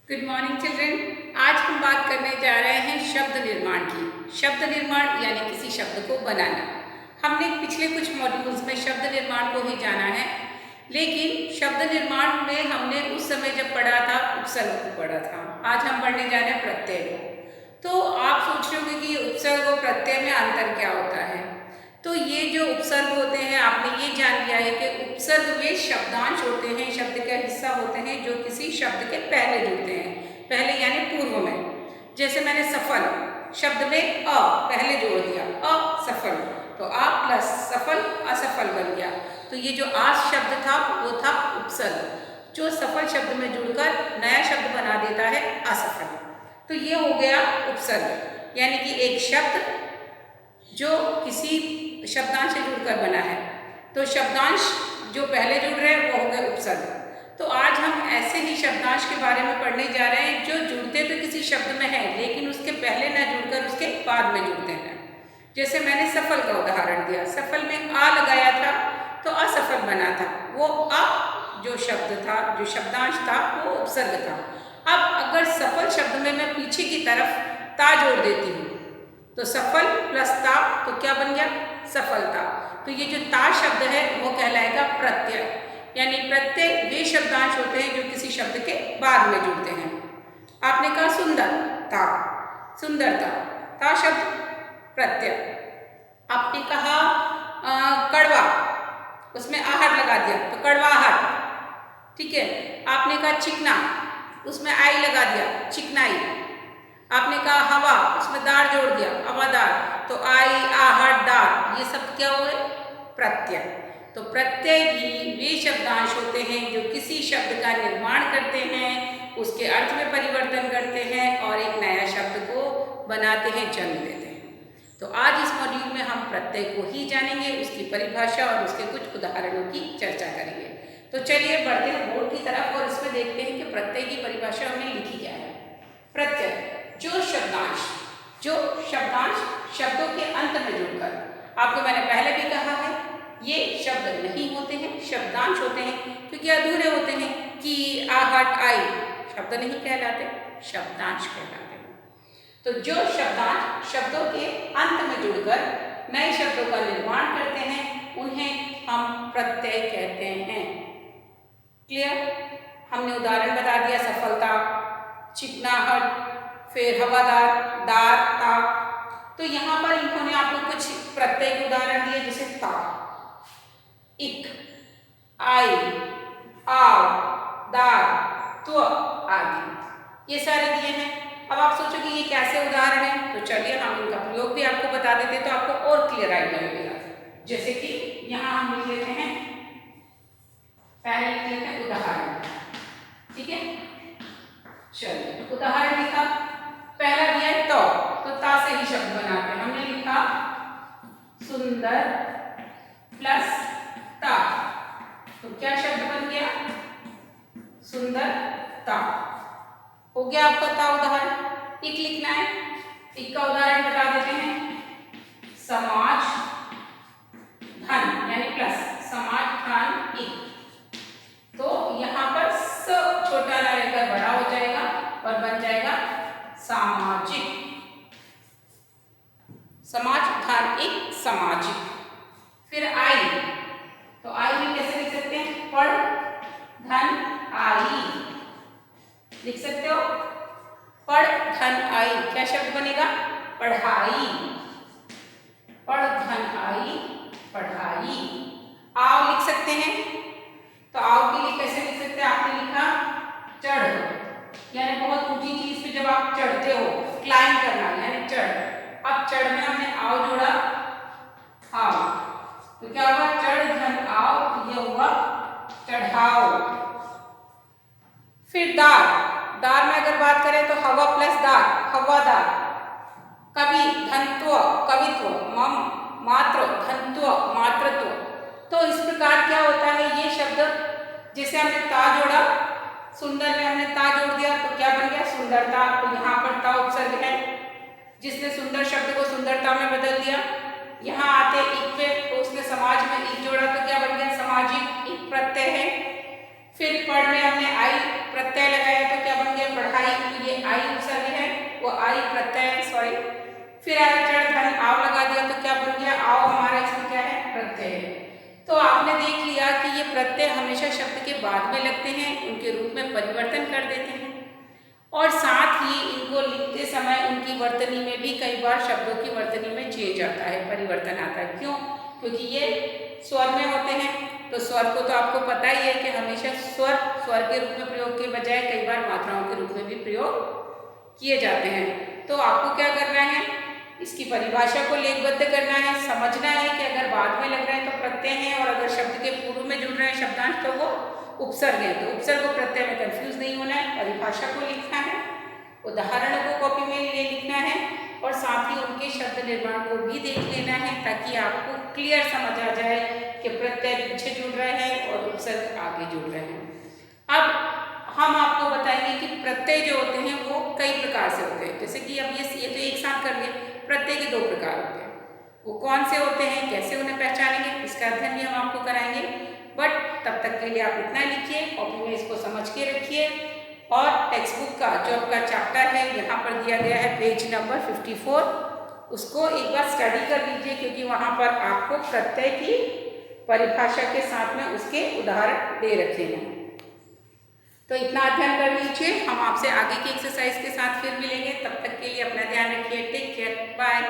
Good morning children. आज हम बात करने जा रहे हैं शब्द निर्माण की। शब्द निर्माण यानी किसी शब्द को बनाना। हमने पिछले कुछ मॉड्यूल्स में शब्द निर्माण को ही जाना है, लेकिन शब्द निर्माण में हमने उस समय जब पढ़ा था उपसर्ग को पढ़ा था। आज हम पढ़ने जा रहे हैं प्रत्यय को। तो आप सोच रहे होंगे कि उपसर्ग और प्रत्यय में अंतर क्या होता है। तो ये जो उपसर्ग होते हैं, आपने ये जान लिया है कि उपसर्ग वे शब्दांश होते हैं, शब्द का हिस्सा होते हैं जो किसी शब्द के पहले जुड़ते हैं। पहले यानी पूर्व में। जैसे मैंने सफल शब्द में अ पहले जोड़ दिया, असफल, तो आ प्लस सफल असफल बन गया। तो ये जो आस शब्द था वो था उपसर्ग, जो सफल शब्द में जुड़कर नया शब्द बना देता है असफल। तो ये हो गया उपसर्ग, यानी कि एक शब्द जो किसी शब्दांश से जुड़कर बना है। तो शब्दांश जो पहले जुड़ रहे हैं वो हो गए उपसर्ग। तो आज हम ऐसे ही शब्दांश के बारे में पढ़ने जा रहे हैं जो जुड़ते तो किसी शब्द में है, लेकिन उसके पहले ना जुड़कर उसके बाद में जुड़ते हैं। जैसे मैंने सफल का उदाहरण दिया, सफल में आ लगाया था तो असफल बना था। वो अ जो शब्द था, जो शब्दांश था, वो उपसर्ग था। अब अगर सफल शब्द में मैं पीछे की तरफ ता जोड़ देती हूँ तो सफल प्लस ता तो क्या बन गया, सफलता। तो ये जो ता शब्द है वो कहलाएगा प्रत्यय, यानी प्रत्यय वे शब्दांश होते हैं जो किसी शब्द के बाद में जुड़ते हैं। आपने कहा सुंदरता, सुंदरता, ता शब्द प्रत्यय। आपने कहा कड़वा, उसमें आहट लगा दिया तो कड़वाहट, ठीक है। आपने कहा चिकना, उसमें आई लगा दिया चिकनाई। आपने कहा हवा, उसमें दार जोड़ दिया हवादार, तो आई आहट दार, ये सब क्या हुए, प्रत्यय। तो प्रत्यय भी वे शब्दांश होते हैं जो किसी शब्द का निर्माण करते हैं, उसके अर्थ में परिवर्तन करते हैं और एक नया शब्द को बनाते हैं, जन्म देते हैं। तो आज इस मॉड्यूल में हम प्रत्यय को ही जानेंगे, उसकी परिभाषा और उसके कुछ उदाहरणों की चर्चा करेंगे। तो चलिए बढ़ते हैं बोर्ड की तरफ और इसमें देखते हैं कि प्रत्यय की परिभाषा हमने लिखी क्या है। प्रत्यय जो शब्दांश शब्दों के अंत में जुड़कर, आपको मैंने पहले भी कहा है ये शब्द नहीं होते हैं, शब्दांश होते हैं, क्योंकि अधूरे होते हैं। कि आहट आई शब्द नहीं कहलाते, शब्दांश कहलाते हैं। तो जो शब्दांश शब्दों के अंत में जुड़कर नए शब्दों का निर्माण करते हैं उन्हें हम प्रत्यय कहते हैं। क्लियर? हमने उदाहरण बता दिया, सफलता, चिकनाहट, फिर हवादार, दार, ता। तो यहाँ पर इन्होंने आपको कुछ प्रत्यय के उदाहरण दिए, जैसे ता, इक, आई, आव, दार, त्व आदि, ये सारे दिए हैं। अब आप सोचोगे ये कैसे उदाहरण है, तो चलिए हम इनका प्रयोग भी आपको बता देते तो आपको और क्लियर आइडिया मिलेगा। जैसे कि यहाँ हम लिख लेते हैं, पहले लिख लेते हैं उदाहरण, ठीक है। चलिए उदाहरण लिखा, पहला दिया है तो ता से ही शब्द बनाते हैं। हमने लिखा सुंदर प्लस ता, तो क्या शब्द बन गया, सुंदरता। हो गया आपका ता उदाहरण। इक लिखना है, इक का उदाहरण बता देते हैं, समाज धन यानी प्लस, समाज धन इक। तो यहाँ पर स छोटा ना लेकर बड़ा हो जाएगा और बन जाएगा सामाजिक, समाज धन एक सामाजिक। फिर आई, तो आई भी कैसे लिख सकते हैं, पढ़ धन आई लिख सकते हो, पढ़ धन आई, क्या शब्द बनेगा, पढ़ाई, पढ़ धन आई पढ़ाई। आओ लिख सकते हैं, तो आओ के लिए कैसे लिख सकते हैं, आपने लिखा चढ़, यानी बहुत ऊंची चीज पे जब आप चढ़ते हो, क्लाइंब करना यानी चढ़। अब चढ़ में हमने आओ जोड़ा, आओ, तो क्या हुआ, चढ़ धन आओ, तो ये हुआ चढ़ाओ। फिर दार, दार में अगर बात करें तो हवा प्लस दार, हवादार। कवि धनत्व कवित्व, मम मात्र धनत्व मातृत्व। तो इस प्रकार क्या होता है, ये शब्द जैसे हमने ता जोड़ा, सुंदर में हमने ता जोड़ दिया तो क्या बन गया, सुंदरता। तो यहाँ पर ता उपसर्ग है, जिसने सुंदर शब्द को सुंदरता में बदल दिया। यहाँ आते इक पे, तो उसने समाज में इक जोड़ा तो क्या बन गया, सामाजिक, इक प्रत्यय है। फिर पढ़ में हमने आई प्रत्यय लगाया तो क्या बन गया, चढ़ाई, ये आई उपसर्ग है, वो आई प्रत्यय है, सॉरी। फिर आगे चढ़ धन आव लगा दिया तो क्या बन गया, आव हमारा इसमें क्या है, प्रत्यय है। तो आपने देख लिया कि ये प्रत्यय हमेशा शब्द के बाद में लगते हैं, उनके रूप में परिवर्तन कर देते हैं और साथ ही इनको लिखते समय उनकी वर्तनी में भी कई बार शब्दों की वर्तनी में चेंज आता है, परिवर्तन आता है। क्यों? क्योंकि ये स्वर में होते हैं। तो स्वर को तो आपको पता ही है कि हमेशा स्वर के रूप में प्रयोग के बजाय कई बार मात्राओं के रूप में भी प्रयोग किए जाते हैं। तो आपको क्या करना है, इसकी परिभाषा को लेखबद्ध करना है, समझना है कि अगर बाद में लग रहे हैं तो प्रत्यय हैं और अगर शब्द के पूर्व में जुड़ रहे हैं शब्दांश तो वो उपसर्ग है। तो उपसर्ग को प्रत्यय में कंफ्यूज नहीं होना है, परिभाषा को लिखना है, उदाहरणों को कॉपी में ये लिखना है और साथ ही उनके शब्द निर्माण को भी देख लेना है ताकि आपको क्लियर समझ आ जाए कि प्रत्यय पीछे जुड़ रहे हैं और उपसर्ग आगे जुड़ रहे हैं। अब हम आपको बताएंगे कि प्रत्यय जो होते हैं वो कई प्रकार से होते हैं। जैसे कि अब ये तो एक साथ कर लिए, प्रत्यय के दो प्रकार होते हैं। वो कौन से होते हैं, कैसे उन्हें पहचानेंगे, इसका अध्ययन भी हम आपको कराएंगे। बट तब तक के लिए आप इतना लिखिए, कॉपी में इसको समझ के रखिए और टेक्स्ट बुक का जो आपका चैप्टर है यहाँ पर दिया गया है पेज नंबर 54, उसको एक बार स्टडी कर लीजिए क्योंकि वहाँ पर आपको प्रत्यय की परिभाषा के साथ में उसके उदाहरण दे रखे हैं। तो इतना अध्ययन कर लीजिए, हम आपसे आगे की एक्सरसाइज के साथ फिर मिलेंगे। तब तक के लिए अपना ध्यान रखिए। Take care, bye.